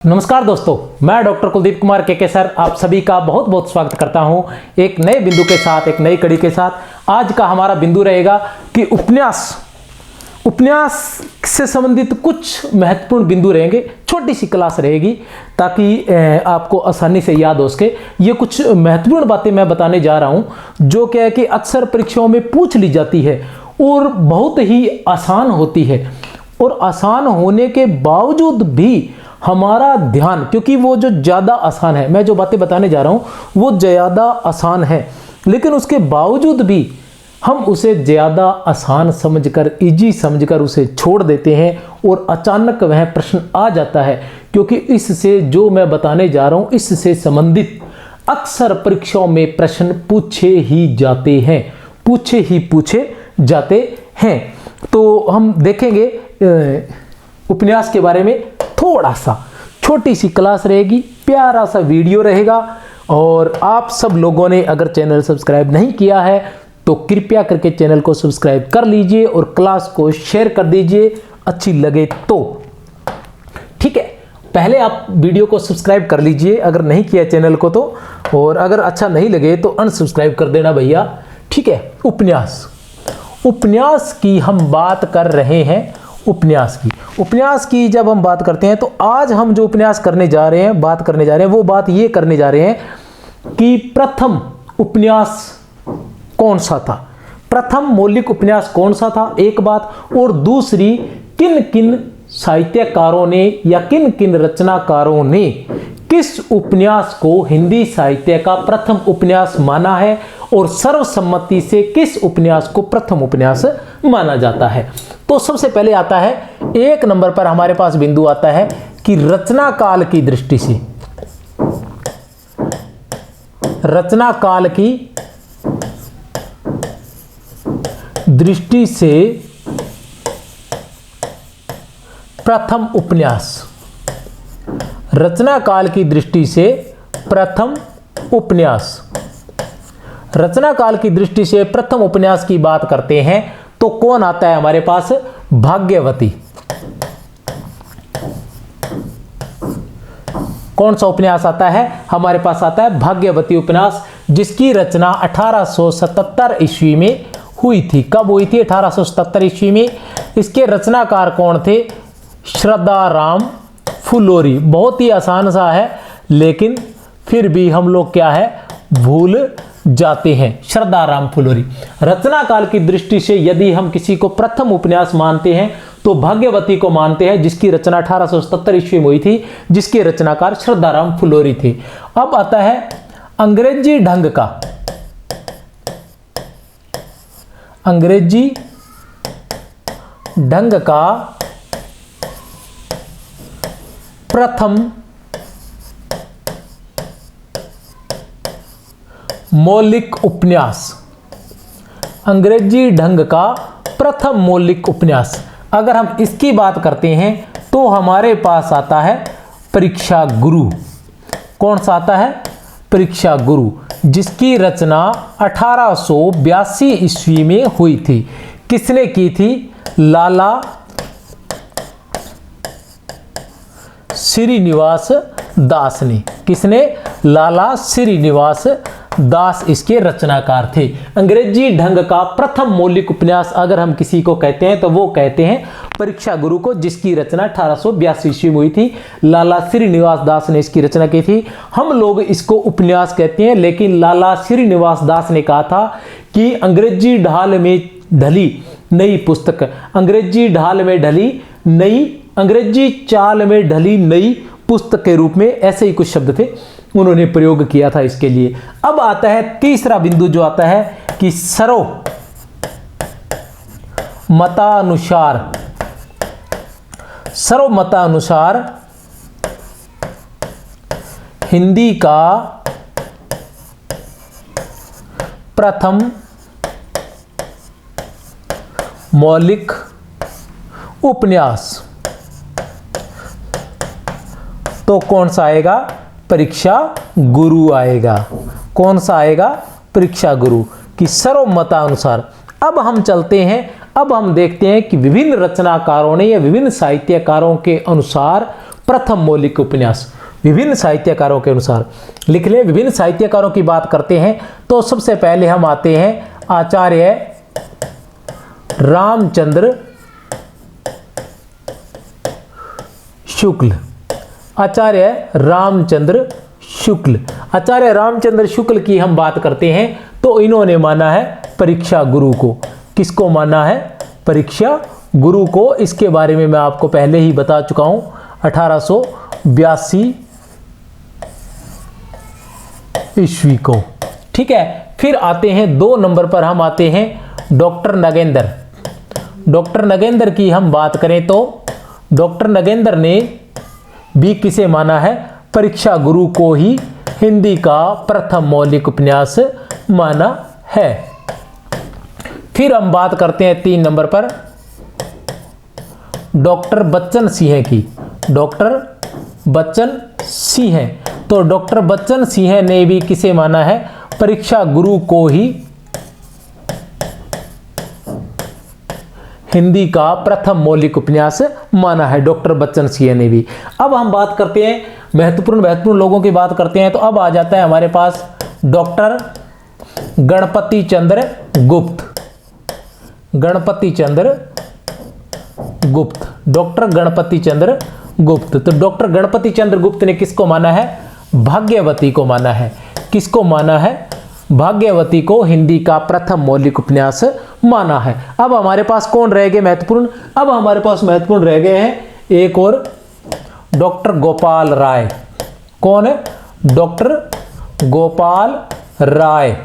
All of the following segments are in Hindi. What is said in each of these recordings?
नमस्कार दोस्तों, मैं डॉक्टर कुलदीप कुमार के सर आप सभी का बहुत बहुत स्वागत करता हूं एक नए बिंदु के साथ, एक नई कड़ी के साथ। आज का हमारा बिंदु रहेगा कि उपन्यास से संबंधित कुछ महत्वपूर्ण बिंदु रहेंगे। छोटी सी क्लास रहेगी ताकि आपको आसानी से याद हो सके। ये कुछ महत्वपूर्ण बातें मैं बताने जा रहा हूं जो क्या है कि अक्सर परीक्षाओं में पूछ ली जाती है और बहुत ही आसान होती है। और आसान होने के बावजूद भी हमारा ध्यान, क्योंकि वो जो ज़्यादा आसान है, मैं जो बातें बताने जा रहा हूँ वो ज़्यादा आसान है, लेकिन उसके बावजूद भी हम उसे ज़्यादा आसान समझकर, इजी समझकर उसे छोड़ देते हैं और अचानक वह प्रश्न आ जाता है। क्योंकि इससे जो मैं बताने जा रहा हूँ इससे संबंधित अक्सर परीक्षाओं में प्रश्न पूछे जाते हैं। तो हम देखेंगे उपन्यास के बारे में। थोड़ा सा छोटी सी क्लास रहेगी, प्यारा सा वीडियो रहेगा। और आप सब लोगों ने अगर चैनल सब्सक्राइब नहीं किया है तो कृपया करके चैनल को सब्सक्राइब कर लीजिए और क्लास को शेयर कर दीजिए अच्छी लगे तो। ठीक है, पहले आप वीडियो को सब्सक्राइब कर लीजिए अगर नहीं किया चैनल को तो, और अगर अच्छा नहीं लगे तो अनसब्सक्राइब कर देना भैया। ठीक है, उपन्यास की हम बात कर रहे हैं। उपन्यास की जब हम बात करते हैं तो आज हम जो उपन्यास करने जा रहे हैं वो बात ये करने जा रहे हैं कि प्रथम उपन्यास कौन सा था, प्रथम मौलिक उपन्यास कौन सा था, एक बात। और दूसरी, किन किन साहित्यकारों ने या किन किन रचनाकारों ने किस उपन्यास को हिंदी साहित्य का प्रथम उपन्यास माना है और सर्वसम्मति से किस उपन्यास को प्रथम उपन्यास माना जाता है। तो सबसे पहले आता है, एक नंबर पर हमारे पास बिंदु आता है कि रचना काल की दृष्टि से प्रथम उपन्यास। रचना काल की दृष्टि से प्रथम उपन्यास की बात करते हैं तो कौन आता है हमारे पास? भाग्यवती। कौन सा उपन्यास आता है हमारे पास? आता है भाग्यवती उपन्यास, जिसकी रचना 1877 ईस्वी में हुई थी। कब हुई थी? 1877 ईस्वी में। इसके रचनाकार कौन थे? श्रद्धाराम फुलोरी। बहुत ही आसान सा है लेकिन फिर भी हम लोग क्या है भूल जाते हैं। श्रद्धाराम फुलोरी। रचना काल की दृष्टि से यदि हम किसी को प्रथम उपन्यास मानते हैं तो भाग्यवती को मानते हैं, जिसकी रचना 1877 ईस्वी में हुई थी, जिसके रचनाकार श्रद्धाराम फुलोरी थे। अब आता है अंग्रेजी ढंग का प्रथम मौलिक उपन्यास। अंग्रेजी ढंग का प्रथम मौलिक उपन्यास, अगर हम इसकी बात करते हैं तो हमारे पास आता है परीक्षा गुरु। कौन सा आता है? परीक्षा गुरु, जिसकी रचना 1882 ईस्वी में हुई थी। किसने की थी? लाला श्रीनिवास दास ने। किसने? लाला श्रीनिवास दास इसके रचनाकार थे। अंग्रेजी ढंग का प्रथम मौलिक उपन्यास अगर हम किसी को कहते हैं तो वो कहते हैं परीक्षा गुरु को, जिसकी रचना 1882 ईस्वी में हुई थी। लाला श्रीनिवास दास ने इसकी रचना की थी। हम लोग इसको उपन्यास कहते हैं, लेकिन लाला श्रीनिवास दास ने कहा था कि अंग्रेजी ढाल में ढली नई पुस्तक, अंग्रेजी चाल में ढली नई पुस्तक के रूप में, ऐसे ही कुछ शब्द थे, उन्होंने प्रयोग किया था इसके लिए। अब आता है तीसरा बिंदु जो आता है कि सर्वमतानुसार हिंदी का प्रथम मौलिक उपन्यास तो कौन सा आएगा? परीक्षा गुरु आएगा। कौन सा आएगा? परीक्षा गुरु की सर्वमतानुसार। अब हम चलते हैं, अब हम देखते हैं कि विभिन्न रचनाकारों ने या विभिन्न साहित्यकारों के अनुसार प्रथम मौलिक उपन्यास। विभिन्न साहित्यकारों के अनुसार लिख लें। विभिन्न साहित्यकारों की बात करते हैं तो सबसे पहले हम आते हैं आचार्य रामचंद्र शुक्ल। आचार्य रामचंद्र शुक्ल, आचार्य रामचंद्र शुक्ल की हम बात करते हैं तो इन्होंने माना है परीक्षा गुरु को। किसको माना है? परीक्षा गुरु को। इसके बारे में मैं आपको पहले ही बता चुका हूं, 1882 ईस्वी को। ठीक है, फिर आते हैं 2 नंबर पर हम आते हैं डॉक्टर नगेंद्र। डॉक्टर नगेंद्र की हम बात करें तो डॉक्टर नगेंद्र ने भी किसे माना है? परीक्षा गुरु को ही हिंदी का प्रथम मौलिक उपन्यास माना है। फिर हम बात करते हैं 3 नंबर पर डॉक्टर बच्चन सिंह की। डॉक्टर बच्चन सिंह, तो डॉक्टर बच्चन सिंह ने भी किसे माना है? परीक्षा गुरु को ही हिंदी का प्रथम मौलिक उपन्यास माना है, डॉक्टर बच्चन सिंह ने भी। अब हम बात करते हैं महत्वपूर्ण लोगों की बात करते हैं तो अब आ जाता है हमारे पास डॉक्टर गणपति चंद्र गुप्त। गणपति चंद्र गुप्त, डॉक्टर गणपति चंद्र गुप्त। तो डॉक्टर गणपति चंद्र गुप्त ने किसको माना है? भाग्यवती को माना है। किसको माना है? भाग्यवती को हिंदी का प्रथम मौलिक उपन्यास माना है। अब हमारे पास कौन रह गए महत्वपूर्ण? अब हमारे पास महत्वपूर्ण रह गए हैं एक और, डॉक्टर गोपाल राय। कौन है? डॉक्टर गोपाल राय,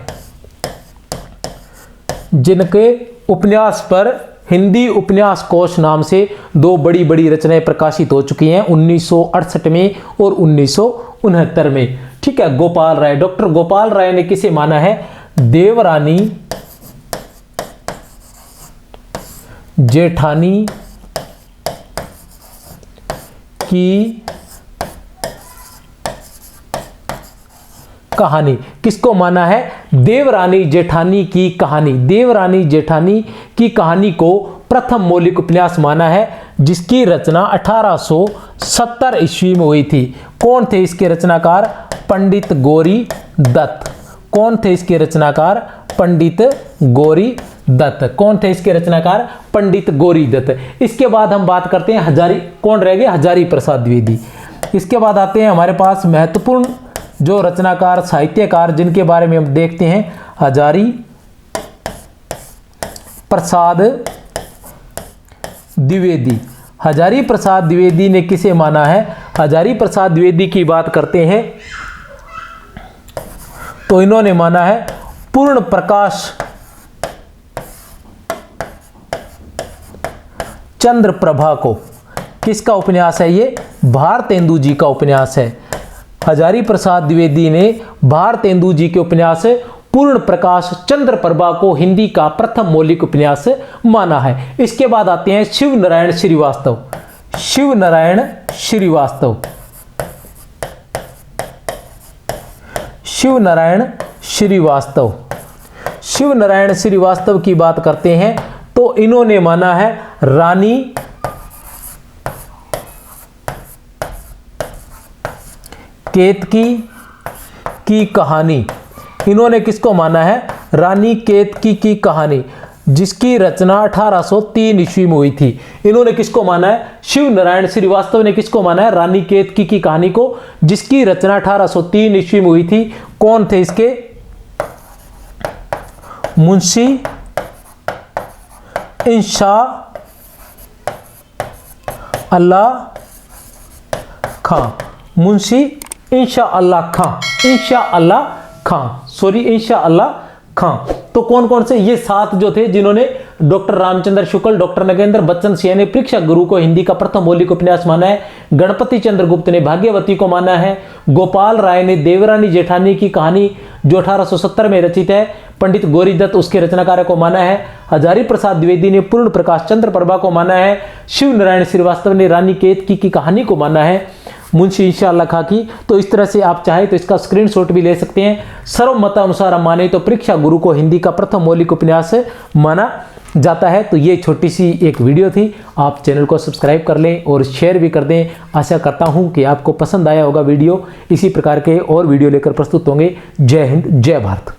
जिनके उपन्यास पर हिंदी उपन्यास कोश नाम से 2 बड़ी बड़ी रचनाएं प्रकाशित हो चुकी हैं, 1968 में और 1969 में। ठीक है, गोपाल राय। डॉक्टर गोपाल राय ने किसे माना है? देवरानी जेठानी की कहानी। किसको माना है? देवरानी जेठानी की कहानी। देवरानी जेठानी की कहानी को प्रथम मौलिक उपन्यास माना है, जिसकी रचना 1870 ईस्वी में हुई थी। कौन थे इसके रचनाकार? पंडित गौरी दत्त। कौन थे इसके रचनाकार? पंडित गौरी दत्त। कौन थे इसके रचनाकार? पंडित गौरी दत्त। इसके बाद हम बात करते हैं हजारी। कौन रह गए? हजारी प्रसाद द्विवेदी। इसके बाद आते हैं हमारे पास महत्वपूर्ण जो रचनाकार साहित्यकार जिनके बारे में हम देखते हैं, हजारी प्रसाद द्विवेदी। हजारी प्रसाद द्विवेदी ने किसे माना है? हजारी प्रसाद द्विवेदी की बात करते हैं तो इन्होंने माना है पूर्ण प्रकाश चंद्र प्रभा को। किसका उपन्यास है ये? भारतेंदु जी का उपन्यास है। हजारी प्रसाद द्विवेदी ने भारतेंदु जी के उपन्यास पूर्ण प्रकाश चंद्र प्रभा को हिंदी का प्रथम मौलिक उपन्यास माना है। इसके बाद आते हैं शिव नारायण श्रीवास्तव। शिव नारायण श्रीवास्तव। शिव नारायण श्रीवास्तव। शिव नारायण श्रीवास्तव की बात करते हैं तो इन्होंने माना है रानी केतकी की कहानी। इन्होंने किसको माना है? रानी केतकी की कहानी, जिसकी रचना 1803 ईस्वी में हुई थी। इन्होंने किसको माना है? शिव नारायण श्रीवास्तव ने किसको माना है? रानी केतकी की कहानी को, जिसकी रचना 1803 ईस्वी में हुई थी। कौन थे इसके? मुंशी इंशा अल्लाह खां। मुंशी इंशा अल्लाह खां। इंशा अल्लाह खां, सॉरी इंशा अल्लाह खां। तो कौन कौन से? ये 7 जो थे जिन्होंने डॉक्टर रामचंद्र शुक्ल, डॉक्टर नगेंद्र, बच्चन सिंह ने परीक्षा गुरु को हिंदी का प्रथम मौलिक उपन्यास माना है। गणपति चंद्र गुप्त ने भाग्यवती को माना है। गोपाल राय ने देवरानी जेठानी की कहानी जो 1870 में रचित है, पंडित गौरी दत्त उसके रचनाकार को माना है। हजारी प्रसाद द्विवेदी ने पूर्ण प्रकाश चंद्र प्रभा को माना है। शिव नारायण श्रीवास्तव ने रानी केतकी की कहानी को माना है। मुंशी इंशा अल्लाह खां की। तो इस तरह से आप चाहे तो इसका स्क्रीनशॉट भी ले सकते हैं। सर्वमतानुसार हम माने तो परीक्षा गुरु को हिंदी का प्रथम मौलिक उपन्यास माना जाता है। तो ये छोटी सी एक वीडियो थी, आप चैनल को सब्सक्राइब कर लें और शेयर भी कर दें। आशा करता हूँ कि आपको पसंद आया होगा वीडियो। इसी प्रकार के और वीडियो लेकर प्रस्तुत होंगे। जय हिंद, जय भारत।